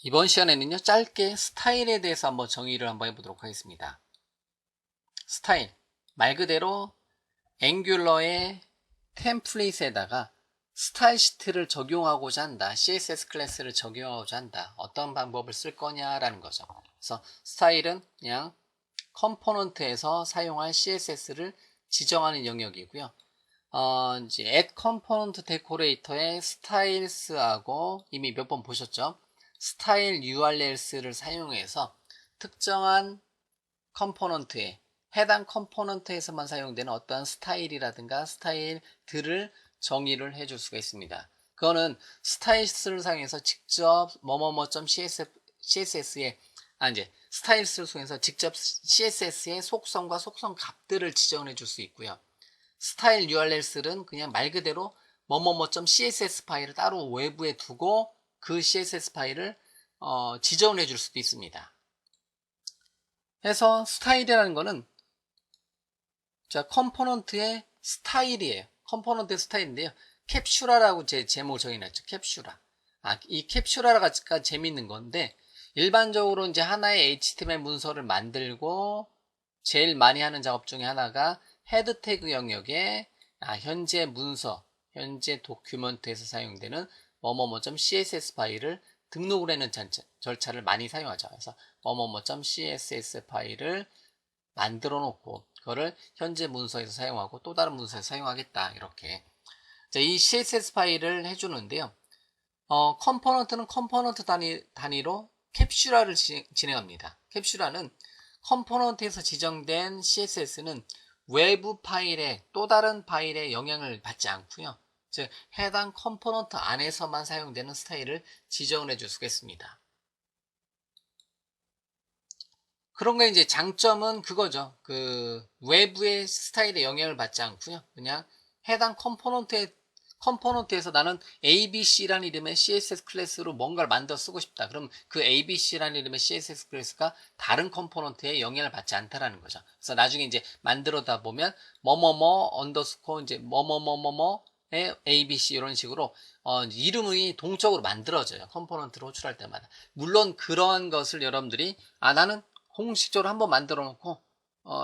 이번 시간에는요, 짧게 스타일에 대해서 한번 정의를 한번 해보도록 하겠습니다. 스타일, 말 그대로 앵귤러의 템플릿에다가 스타일 시트를 적용하고자 한다. CSS 클래스를 적용하고자 한다. 어떤 방법을 쓸 거냐라는 거죠. 그래서 스타일은 그냥 컴포넌트에서 사용할 CSS를 지정하는 영역이고요. 이제 add component decorator의 styles하고 이미 몇 번 보셨죠? 스타일 URLs를 사용해서 특정한 컴포넌트에 해당 컴포넌트에서만 사용되는 어떤 스타일이라든가 스타일들을 정의를 해줄 수가 있습니다. 그거는 스타일스를 사용해서 직접 CSS에 이제 스타일스를 통해서 직접 CSS의 속성과 속성 값들을 지정해 줄 수 있고요. 스타일 URLs는 그냥 말 그대로 CSS 파일을 따로 외부에 두고 그 CSS 파일을 지정해 줄 수도 있습니다. 해서 스타일이라는 거는 컴포넌트의 스타일이에요. 컴포넌트의 스타일인데요. 캡슐라라고 제목을 정해놨죠. 캡슐라. 이 캡슐라가 재밌는 건데 일반적으로 이제 하나의 HTML 문서를 만들고 제일 많이 하는 작업 중에 하나가 헤드 태그 영역에 현재 문서, 현재 도큐먼트에서 사용되는 CSS 파일을 등록을 하는 절차를 많이 사용하죠. 그래서 CSS 파일을 만들어 놓고 그거를 현재 문서에서 사용하고 또 다른 문서에서 사용하겠다. 이렇게. 이 CSS 파일을 해주는데요. 컴포넌트는 컴포넌트 단위로 캡슐화를 진행합니다. 캡슐화는 컴포넌트에서 지정된 CSS는 외부 파일에 또 다른 파일에 영향을 받지 않고요. 즉 해당 컴포넌트 안에서만 사용되는 스타일을 지정을 해줄 수가 있습니다. 그런 거 이제 장점은 그거죠. 그 외부의 스타일에 영향을 받지 않고요. 그냥 해당 컴포넌트에서 나는 ABC라는 이름의 CSS 클래스로 뭔가를 만들어 쓰고 싶다. 그럼 그 ABC라는 이름의 CSS 클래스가 다른 컴포넌트에 영향을 받지 않다라는 거죠. 그래서 나중에 이제 만들어다 보면 언더스코어 이제 의 ABC 이런 식으로 이름이 동적으로 만들어져요. 컴포넌트로 호출할 때마다. 물론 그러한 것을 여러분들이 나는 공식적으로 한번 만들어 놓고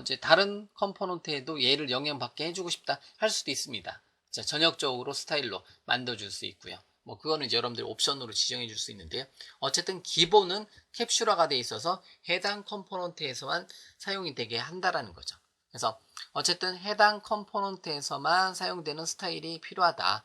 이제 다른 컴포넌트에도 얘를 영향받게 해주고 싶다 할 수도 있습니다. 자, 전역적으로 스타일로 만들어줄 수 있고요. 뭐 그거는 이제 여러분들이 옵션으로 지정해 줄 수 있는데요. 어쨌든 기본은 캡슐화가 돼 있어서 해당 컴포넌트에서만 사용이 되게 한다라는 거죠. 그래서 어쨌든 해당 컴포넌트에서만 사용되는 스타일이 필요하다.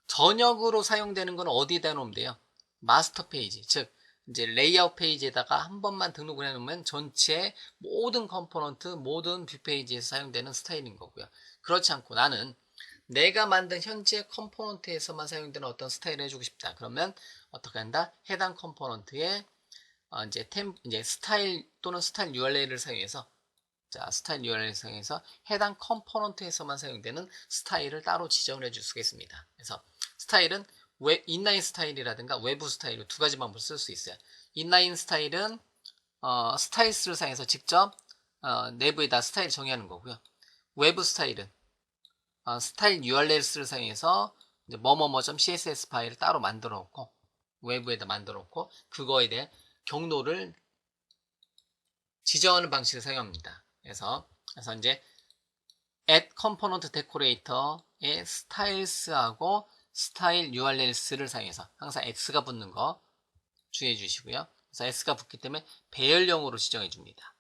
전역으로 사용되는 건 어디에다 놓으면 돼요? 마스터 페이지, 즉 이제 레이아웃 페이지에다가 한 번만 등록을 해놓으면 전체 모든 컴포넌트, 모든 뷰 페이지에서 사용되는 스타일인 거고요. 그렇지 않고 나는 내가 만든 현재 컴포넌트에서만 사용되는 어떤 스타일을 해주고 싶다. 그러면 어떻게 한다? 해당 컴포넌트에 이제 스타일 또는 스타일 URL을 사용해서 스타일 URL을 사용해서 해당 컴포넌트에서만 사용되는 스타일을 따로 지정을 해줄 수가 있습니다. 그래서 스타일은 인라인 스타일이라든가 외부 스타일로 두 가지 방법을 쓸 수 있어요. 인라인 스타일은 스타일스를 사용해서 직접 내부에다 스타일 정의하는 거고요. 외부 스타일은 스타일 URLs를 사용해서 CSS 파일을 따로 만들어 놓고 외부에다 만들어 놓고 그거에 대해 경로를 지정하는 방식을 사용합니다. 그래서 이제 add component decorator의 styles하고 style URLs를 사용해서 항상 x가 붙는 거 주의해 주시고요. 그래서 s가 붙기 때문에 배열형으로 지정해 줍니다.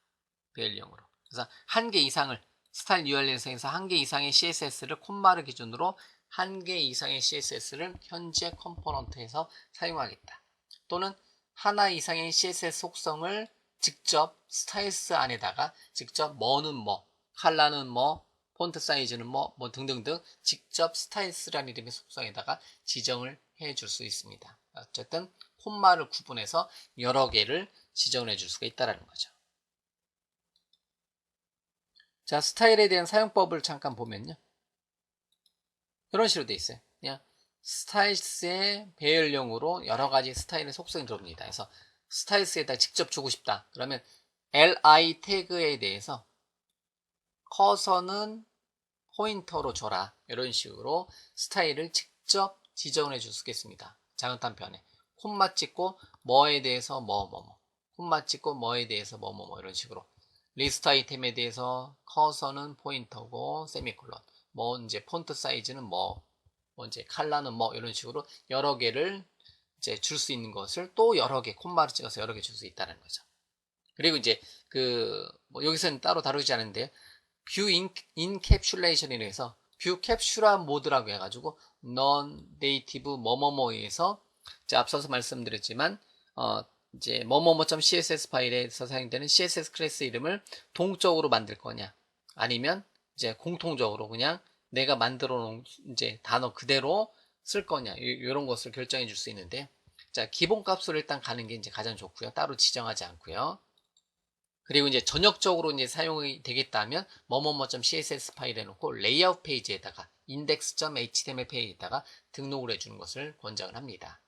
배열형으로. 그래서 한 개 이상을 스타일 URL을 사용해서 한 개 이상의 CSS를 콤마를 기준으로 한 개 이상의 CSS를 현재 컴포넌트에서 사용하겠다. 또는 하나 이상의 CSS 속성을 직접 스타일스 안에다가 직접 뭐는 뭐, 컬러는 뭐, 폰트 사이즈는 뭐 등등등 직접 스타일스라는 이름의 속성에다가 지정을 해 줄 수 있습니다. 어쨌든 콤마를 구분해서 여러 개를 지정을 해 줄 수가 있다는 거죠. 자, 스타일에 대한 사용법을 잠깐 보면요. 이런 식으로 돼 있어요. 그냥 스타일스의 배열용으로 여러 가지 스타일의 속성이 들어옵니다. 그래서 스타일스에다 직접 주고 싶다. 그러면 li 태그에 대해서 커서는 포인터로 줘라. 이런 식으로 스타일을 직접 지정을 해줄 수 있겠습니다. 자은탄 편에 콤마 찍고 뭐에 대해서 콤마 찍고 뭐에 대해서 이런 식으로 리스트 아이템에 대해서 커서는 포인터고 세미콜론 이제 폰트 사이즈는 이제 컬러는 이런 식으로 여러 개를 이제 줄 수 있는 것을 또 여러 개 콤마로 찍어서 여러 개 줄 수 있다는 거죠. 그리고 이제 여기서는 따로 다루지 않은데 뷰 인캡슐레이션이라 해서 뷰 캡슐화 모드라고 해가지고 non native 뭐뭐뭐에서 앞서서 말씀드렸지만 이제 뭐뭐뭐.css 파일에서 사용되는 CSS 클래스 이름을 동적으로 만들 거냐 아니면 이제 공통적으로 그냥 내가 만들어 놓은 이제 단어 그대로 쓸 거냐 이런 것을 결정해 줄 수 있는데 자 기본 값으로 일단 가는 게 이제 가장 좋고요. 따로 지정하지 않고요. 그리고 이제 전역적으로 이제 사용이 되겠다면 뭐뭐뭐.css 파일에 놓고 레이아웃 페이지에다가 index.html 페이지에다가 등록을 해주는 것을 권장을 합니다.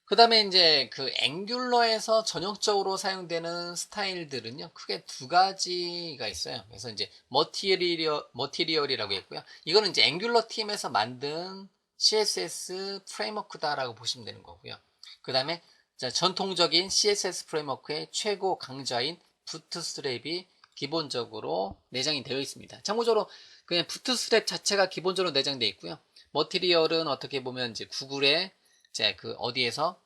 그 다음에 이제 그 앵귤러에서 전역적으로 사용되는 스타일들은요, 크게 두 가지가 있어요. 그래서 이제 머티리얼이라고 했고요. 이거는 이제 앵귤러 팀에서 만든 CSS 프레임워크다라고 보시면 되는 거고요. 그 다음에 전통적인 CSS 프레임워크의 최고 강자인 부트스트랩이 기본적으로 내장이 되어 있습니다. 참고적으로 그냥 부트스트랩 자체가 기본적으로 내장되어 있고요. 머티리얼은 어떻게 보면 이제 구글의 이제 어디에서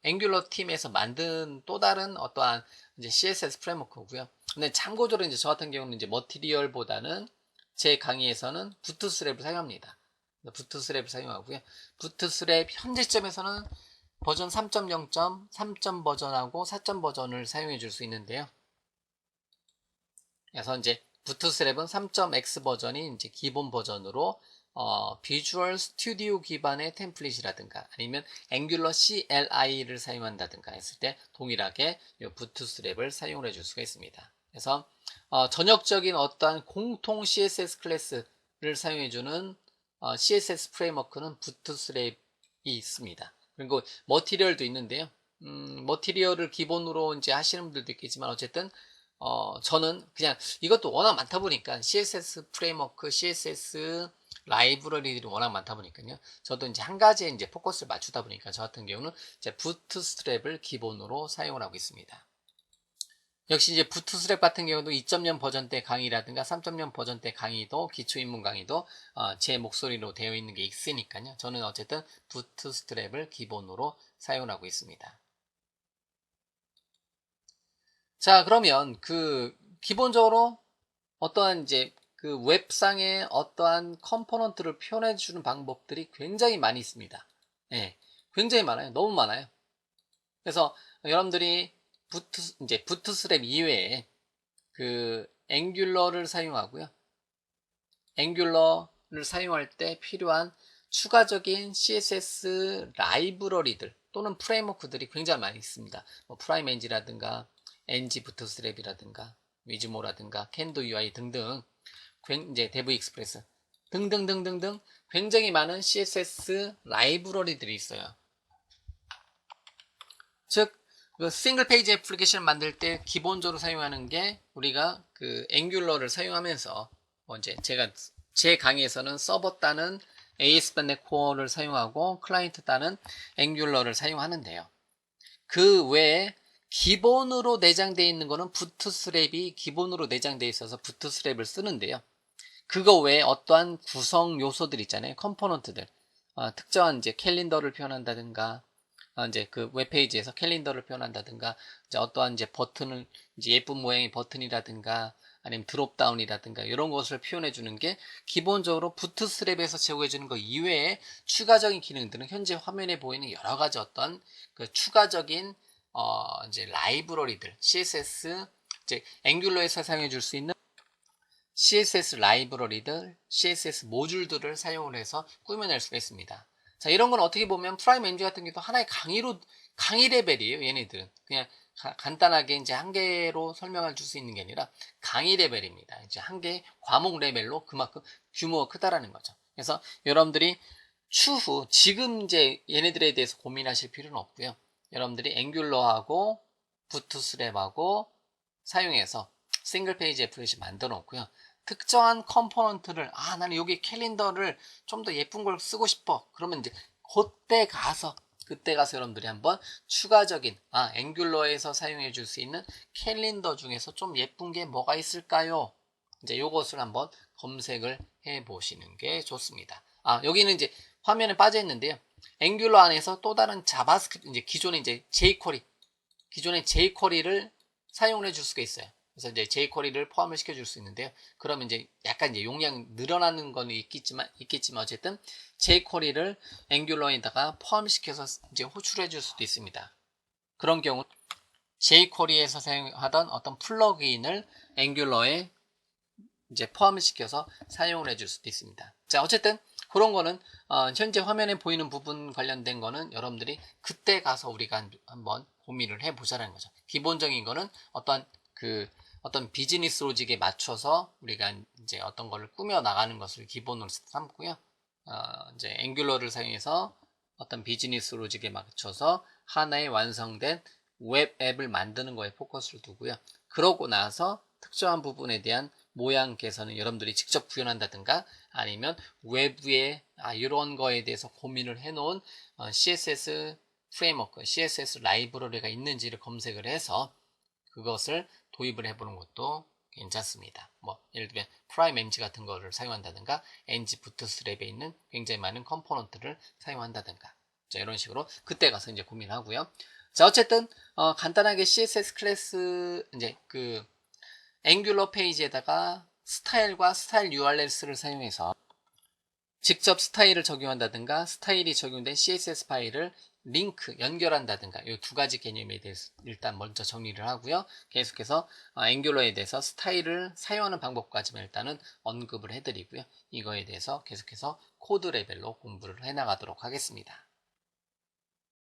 앵귤러 팀에서 만든 또 다른 어떠한 이제 CSS 프레임워크고요. 근데 참고적으로 이제 저 같은 경우는 이제 머티리얼보다는 제 강의에서는 부트스트랩을 사용합니다. 부트스트랩을 사용하고요. 부트스트랩 현재 시점에서는 버전 3.0, 3점 버전하고 4점 버전을 사용해 줄 수 있는데요. 그래서 이제 부트스트랩은 3.x 버전이 이제 기본 버전으로 비주얼 스튜디오 기반의 템플릿이라든가 아니면 앵귤러 CLI를 사용한다든가 했을 때 동일하게 이 부트스트랩을 사용을 해줄 수가 있습니다. 그래서 전역적인 어떠한 공통 CSS 클래스를 사용해주는 CSS 프레임워크는 부트스트랩이 있습니다. 그리고 머티리얼도 있는데요. 머티리얼을 기본으로 이제 하시는 분들도 있겠지만 어쨌든 저는 그냥 이것도 워낙 많다 보니까 CSS 프레임워크, CSS 라이브러리들이 워낙 많다 보니까요. 저도 이제 한 가지에 이제 포커스를 맞추다 보니까 저 같은 경우는 이제 부트스트랩을 기본으로 사용을 하고 있습니다. 역시 이제 부트스트랩 같은 경우도 2.0 버전 때 강의라든가 3.0 버전 때 강의도 기초 입문 강의도 제 목소리로 되어 있는 게 있으니까요. 저는 어쨌든 부트스트랩을 기본으로 사용을 하고 있습니다. 자, 그러면 기본적으로 어떠한 이제 웹상의 어떠한 컴포넌트를 표현해 주는 방법들이 굉장히 많이 있습니다. 예, 굉장히 많아요. 너무 많아요. 그래서 여러분들이 부트스트랩 이외에 앵귤러를 사용하고요. 앵귤러를 사용할 때 필요한 추가적인 CSS 라이브러리들 또는 프레임워크들이 굉장히 많이 있습니다. 프라임엔지라든가 NG 부트스트랩이라든가 위즈모라든가 캔도 UI 등등 이제 데브 익스프레스 등등등등등 굉장히 많은 CSS 라이브러리들이 있어요. 즉 싱글 페이지 애플리케이션을 만들 때 기본적으로 사용하는 게 우리가 앵귤러를 사용하면서 이제 제 강의에서는 서버 따는 ASP.NET Core를 사용하고 클라이언트 따는 앵귤러를 사용하는데요. 그 외에 기본으로 내장되어 있는 거는 부트스트랩이 기본으로 내장되어 있어서 부트스트랩을 쓰는데요. 그거 외에 어떠한 구성 요소들 있잖아요. 컴포넌트들. 특정한 이제 캘린더를 표현한다든가, 이제 웹페이지에서 캘린더를 표현한다든가, 이제 어떠한 이제 버튼을, 이제 예쁜 모양의 버튼이라든가, 아니면 드롭다운이라든가, 이런 것을 표현해 주는 게 기본적으로 부트스트랩에서 제공해 주는 것 이외에 추가적인 기능들은 현재 화면에 보이는 여러 가지 어떤 추가적인 이제 라이브러리들, CSS, 이제 앵귤러에서 사용해 줄 수 있는 CSS 라이브러리들, CSS 모듈들을 사용을 해서 꾸며낼 수가 있습니다. 자, 이런 건 어떻게 보면 프라임엔지 같은 경우도 하나의 강의 레벨이에요, 얘네들은. 그냥 간단하게 이제 한 개로 설명을 줄 수 있는 게 아니라 강의 레벨입니다. 이제 한 개의 과목 레벨로 그만큼 규모가 크다라는 거죠. 그래서 여러분들이 추후, 지금 이제 얘네들에 대해서 고민하실 필요는 없고요. 여러분들이 앵귤러하고 부트스트랩하고 사용해서 싱글 페이지 애플리케이션 만들어 놓고요. 특정한 컴포넌트를 나는 여기 캘린더를 좀 더 예쁜 걸 쓰고 싶어. 그러면 이제 그때 가서 여러분들이 한번 추가적인 앵귤러에서 사용해 줄 수 있는 캘린더 중에서 좀 예쁜 게 뭐가 있을까요? 이제 요것을 한번 검색을 해 보시는 게 좋습니다. 여기는 이제 화면에 빠져 있는데요. 앵귤러 안에서 또 다른 자바스크립트, 이제 기존의 이제 jQuery를 사용을 해 줄 수가 있어요. 그래서 이제 jQuery를 포함을 시켜 줄 수 있는데요. 그러면 이제 약간 이제 용량이 늘어나는 건 있겠지만 어쨌든 jQuery를 앵귤러에다가 포함시켜서 이제 호출해 줄 수도 있습니다. 그런 경우 jQuery에서 사용하던 어떤 플러그인을 앵귤러에 이제 포함을 시켜서 사용을 해줄 수도 있습니다. 자, 어쨌든 그런 거는 현재 화면에 보이는 부분 관련된 거는 여러분들이 그때 가서 우리가 한번 고민을 해보자는 거죠. 기본적인 거는 어떤 비즈니스 로직에 맞춰서 우리가 이제 어떤 거를 꾸며 나가는 것을 기본으로 삼고요. 이제 앵귤러를 사용해서 어떤 비즈니스 로직에 맞춰서 하나의 완성된 웹 앱을 만드는 거에 포커스를 두고요. 그러고 나서 특정한 부분에 대한 모양 개선은 여러분들이 직접 구현한다든가 아니면 외부에 이런 거에 대해서 고민을 해놓은 CSS 프레임워크, CSS 라이브러리가 있는지를 검색을 해서 그것을 도입을 해보는 것도 괜찮습니다. 뭐 예를 들면 프라임 MG 같은 거를 사용한다든가 NG 부트스트랩에 있는 굉장히 많은 컴포넌트를 사용한다든가 자, 이런 식으로 그때 가서 이제 고민하고요. 자, 어쨌든 간단하게 CSS 클래스 이제 그 앵귤러 페이지에다가 스타일과 스타일 URLs를 사용해서 직접 스타일을 적용한다든가 스타일이 적용된 CSS 파일을 연결한다든가 이 두 가지 개념에 대해서 일단 먼저 정리를 하고요. 계속해서 앵귤러에 대해서 스타일을 사용하는 방법까지만 일단은 언급을 해드리고요. 이거에 대해서 계속해서 코드 레벨로 공부를 해나가도록 하겠습니다.